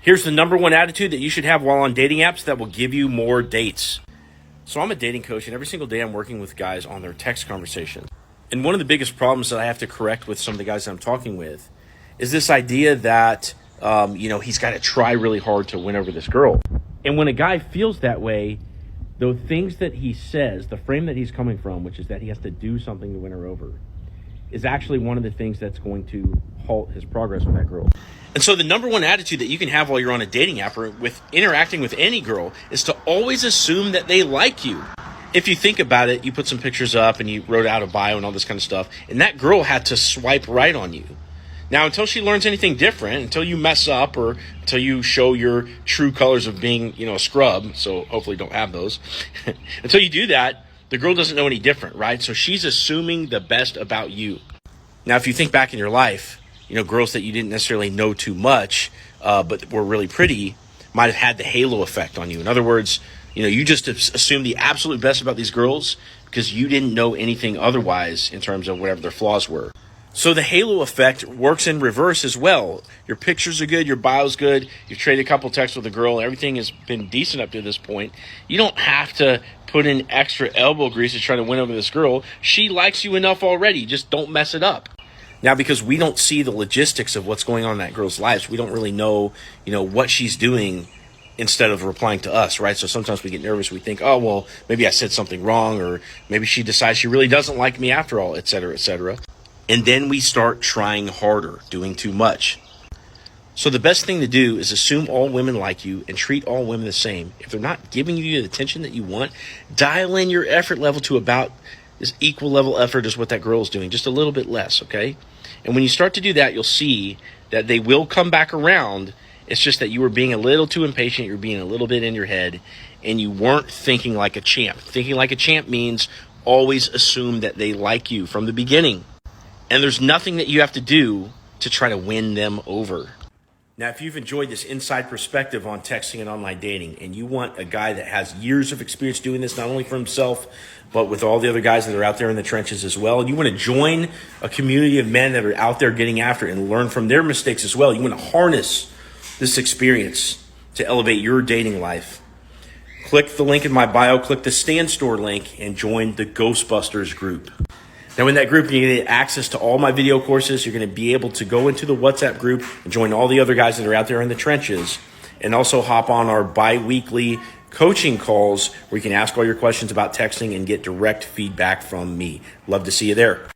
Here's the number one attitude that you should have while on dating apps that will give you more dates. So I'm a dating coach, and every single day I'm working with guys on their text conversations. And one of the biggest problems that I have to correct with some of the guys that I'm talking with is this idea that, he's got to try really hard to win over this girl. And when a guy feels that way, the things that he says, the frame that he's coming from, which is that he has to do something to win her over, is actually one of the things that's going to halt his progress with that girl. And so the number one attitude that you can have while you're on a dating app or with interacting with any girl is to always assume that they like you. If you think about it, you put some pictures up and you wrote out a bio and all this kind of stuff, and that girl had to swipe right on you. Now, until she learns anything different, until you mess up or until you show your true colors of being, a scrub, so hopefully don't have those, until you do that, the girl doesn't know any different, right? So she's assuming the best about you. Now, if you think back in your life, girls that you didn't necessarily know too much, but were really pretty, might have had the halo effect on you. In other words, you just assumed the absolute best about these girls because you didn't know anything otherwise in terms of whatever their flaws were. So the halo effect works in reverse as well. Your pictures are good, your bio's good, you've traded a couple texts with a girl, everything has been decent up to this point. You don't have to put in extra elbow grease to try to win over this girl. She likes you enough already, just don't mess it up. Now, because we don't see the logistics of what's going on in that girl's life, we don't really know, what she's doing instead of replying to us, right? So sometimes we get nervous. We think, oh, well, maybe I said something wrong, or maybe she decides she really doesn't like me after all, et cetera, et cetera. And then we start trying harder, doing too much. So the best thing to do is assume all women like you and treat all women the same. If they're not giving you the attention that you want, dial in your effort level to about this equal level effort as what that girl is doing, just a little bit less, okay? And when you start to do that, you'll see that they will come back around. It's just that you were being a little too impatient, you're being a little bit in your head, and you weren't thinking like a champ. Thinking like a champ means always assume that they like you from the beginning. And there's nothing that you have to do to try to win them over. Now, if you've enjoyed this inside perspective on texting and online dating, and you want a guy that has years of experience doing this, not only for himself, but with all the other guys that are out there in the trenches as well, and you want to join a community of men that are out there getting after it and learn from their mistakes as well, you want to harness this experience to elevate your dating life, click the link in my bio, click the Stan Store link, and join the Ghostbusters group. Now, in that group, you're going to get access to all my video courses. You're going to be able to go into the WhatsApp group and join all the other guys that are out there in the trenches, and also hop on our bi-weekly coaching calls where you can ask all your questions about texting and get direct feedback from me. Love to see you there.